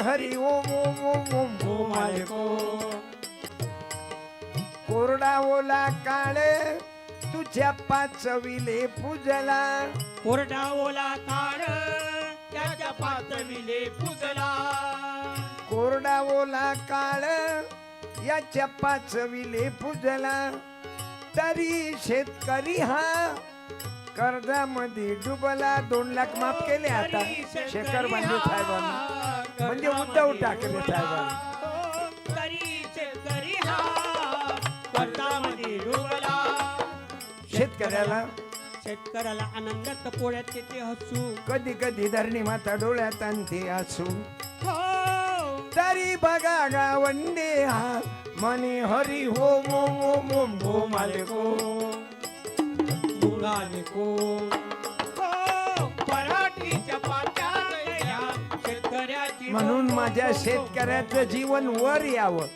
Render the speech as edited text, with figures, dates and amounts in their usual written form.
हरी ओम ओम ओम ओम ओम मालको. कोरडा ओला काळे तुझ्या पाचविले पूजला. कोरडा ओला काळ त्याच्या पाचविले पूजला. कोरडा ओला काळ याच्या पाचविले पूजला. तरी शेतकरी हा कर्जामध्ये डुबला. 2 लाख माफ केले आता शेखर बांधे साहेबांनी, म्हणजे उद्धव ठाकरे साहेबांनी. तरी शेतकरी हा कर्जामध्ये डुबला. शेतकऱ्याला आनंदात पोळ्यात ते हसू. कधी कधी धरणी माता डोळ्यात आणते असू. हो तरी बघा गावंडे हा मने हरी हो ओम ओम ओम हो मालको. मुंगालिको. हो पराठीच्या पाट्यात या शेतकऱ्याची. म्हणून माझ्या शेतकऱ्याचं जीवन वर यावं